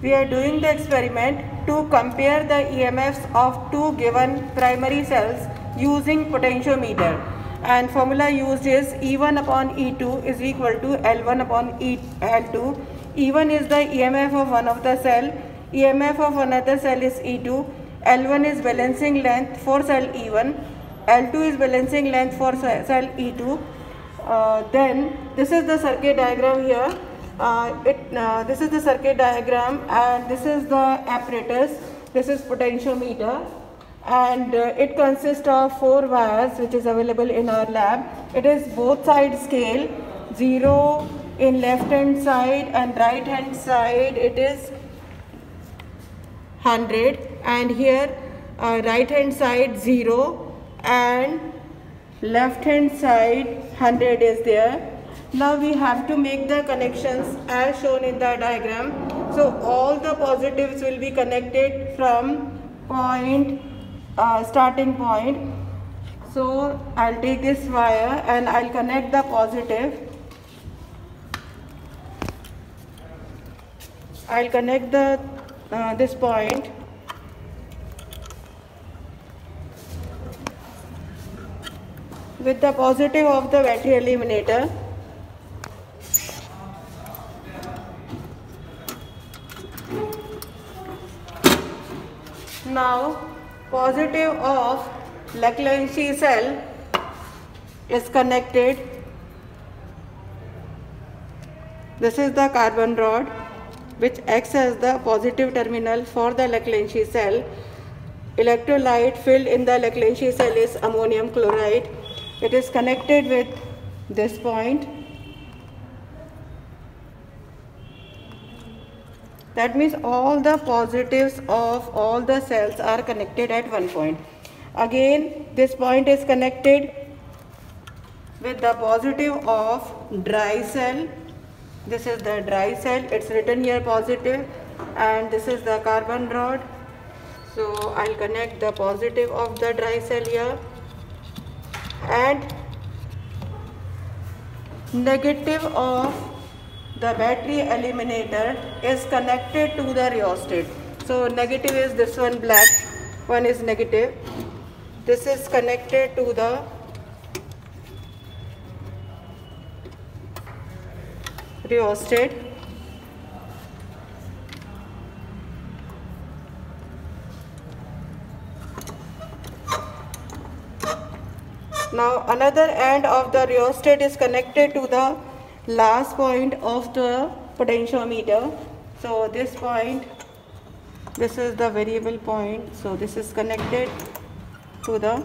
We are doing the experiment to compare the EMFs of two given primary cells using potentiometer, and formula used is E1 upon E2 is equal to L1 upon L2. E1 is the EMF of one of the cell, EMF of another cell is E2, L1 is balancing length for cell E1, L2 is balancing length for cell E2. Then this is the circuit diagram here. This is the circuit diagram, and this is the apparatus. This is potentiometer, and it consists of 4 wires which is available in our lab. It is both side scale, 0 in left hand side and right hand side it is 100, and here right hand side 0 and left hand side 100 is there. Now we have to make the connections as shown in the diagram. So all the positives will be connected from starting point. So I'll take this wire and I'll connect the positive. I'll connect the this point. With the positive of the battery eliminator. Now positive of Lagrange cell is connected. This is the carbon rod which acts as the positive terminal for the Lagrange cell. Electrolyte filled in the Lagrange cell is ammonium chloride. It is connected with this point. That means all the positives of all the cells are connected at one point. Again, this point is connected with the positive of dry cell. This is the dry cell. It's written here positive, and this is the carbon rod. So I'll connect the positive of the dry cell here, and negative of the battery eliminator is connected to the rheostat. So negative is this one, black one is negative. This is connected to the rheostat. Now another end of the rheostat is connected to the last point of the potentiometer. So this point, this is the variable point. So this is connected to the,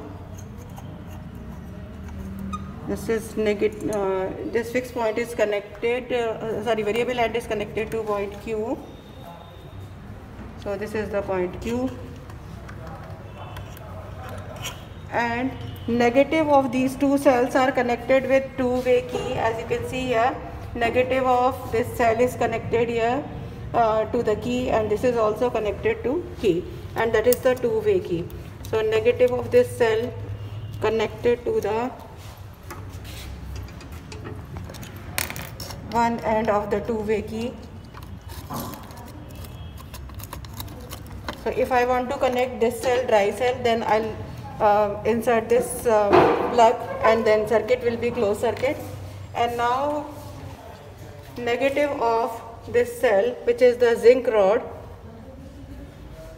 this is negative, this fixed point is connected, variable end is connected to point Q. So this is the point Q, and negative of these two cells are connected with two-way key. As you can see here, negative of this cell is connected here to the key, and this is also connected to key, and that is the two-way key. So negative of this cell connected to the one end of the two-way key. So if I want to connect this cell, dry cell, then I'll insert this plug, and then circuit will be closed circuit. And now negative of this cell, which is the zinc rod,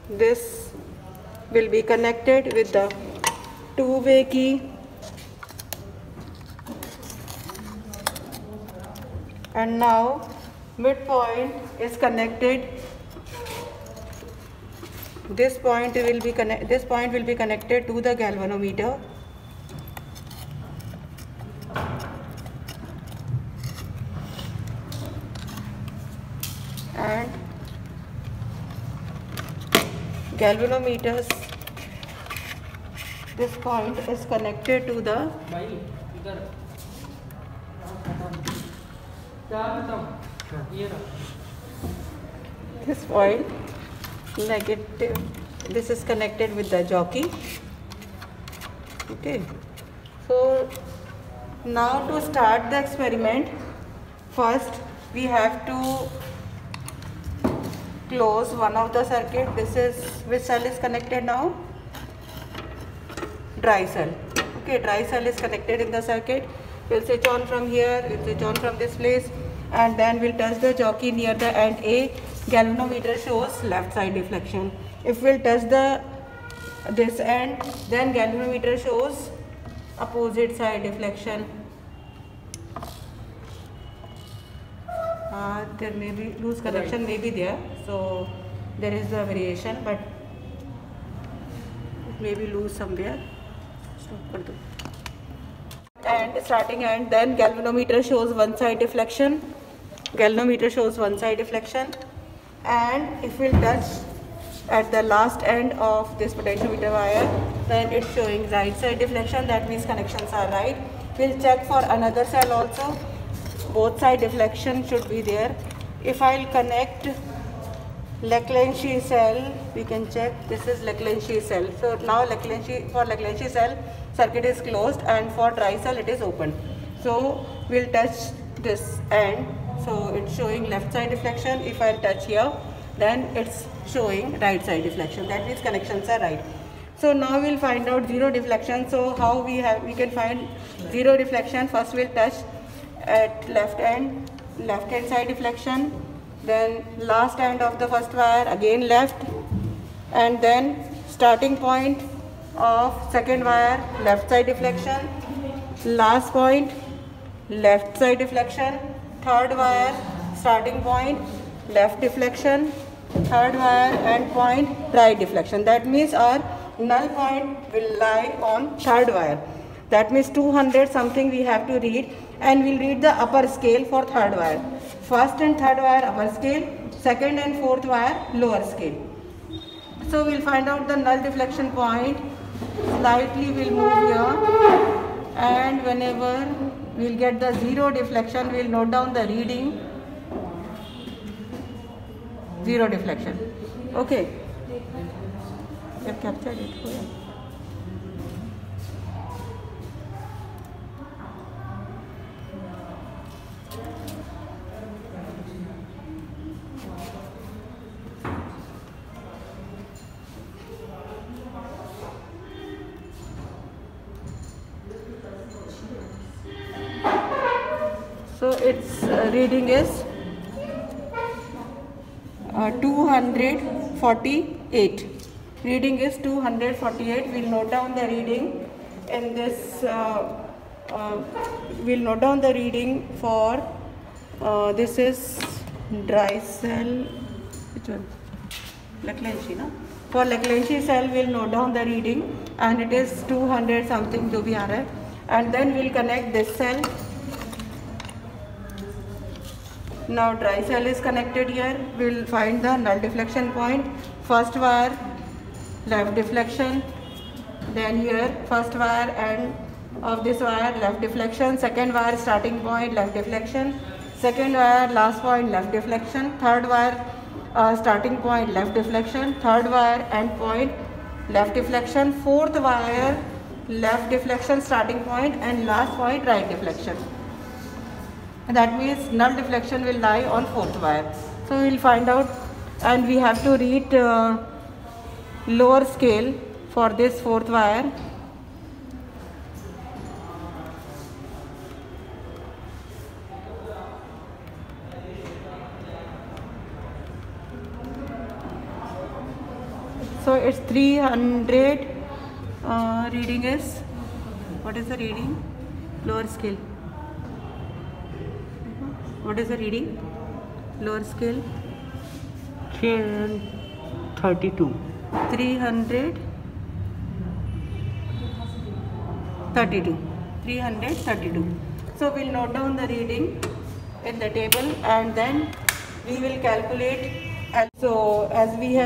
this will be connected with the two-way key, and now midpoint is connected. This point will be connected to the galvanometer. And galvanometers, this point is connected to the this point negative, this is connected with the jockey. Okay, so now to start the experiment, first we have to close one of the circuit. This is, which cell is connected now? Dry cell. Okay, dry cell is connected in the circuit. We'll switch on from here, we'll switch on from this place, and then we'll touch the jockey near the end A. Galvanometer shows left side deflection. If we'll touch this end, then galvanometer shows opposite side deflection. There may be loose connection, may be there, so there is a variation, but it may be loose somewhere. And starting end, then galvanometer shows one side deflection. Galvanometer shows one side deflection, and if we'll touch at the last end of this potentiometer wire, then it's showing right side deflection. That means connections are right. We'll check for another cell also. Both side deflection should be there. If I'll connect Leclanché cell, we can check. This is Leclanché cell. So now for Leclanché cell, circuit is closed, and for dry cell it is open. So we'll touch this end. So it's showing left side deflection. If I'll touch here, then it's showing right side deflection. That means connections are right. So now we'll find out zero deflection. So how we can find zero deflection? First we'll touch at left hand side deflection, then last end of the first wire again left, and then starting point of second wire left side deflection, last point left side deflection, third wire starting point left deflection, third wire end point right deflection. That means our null point will lie on third wire. That means 200 something we have to read, and we'll read the upper scale for third wire. First and third wire upper scale, second and fourth wire lower scale. So we'll find out the null deflection point. Slightly we'll move here, and whenever we'll get the zero deflection, we'll note down the reading. Zero deflection. Okay. You have captured it. Oh, yeah. So its reading is 248. Reading is 248. We'll note down the reading in this. We'll note down the reading for this is dry cell. Which one? Leclanché, no? For Leclanché cell, we'll note down the reading, and it is 200 something to be RF. And then we'll connect this cell. Now dry cell is connected here. We'll find the null deflection point. First wire left deflection, then here first wire end of this wire left deflection, second wire starting point left deflection, second wire last point left deflection, third wire starting point left deflection, third wire end point left deflection, fourth wire left deflection starting point, and last point right deflection. That means null deflection will lie on fourth wire. So we will find out, and we have to read lower scale for this fourth wire. So it's 300. Reading is, what is the reading? Lower scale. What is the reading? Lower scale? 332. 332. 332. So we'll note down the reading in the table, and then we will calculate. And so as we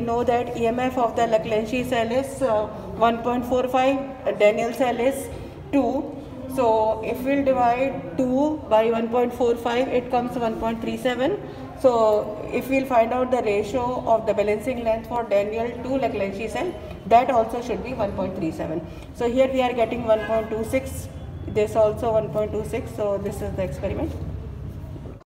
know that EMF of the Leclanché cell is 1.45, Daniell cell is 2. So if we'll divide 2 by 1.45, it comes 1.37. So if we'll find out the ratio of the balancing length for Daniell to Leclanché cell, that also should be 1.37. So here we are getting 1.26, this also 1.26. So this is the experiment.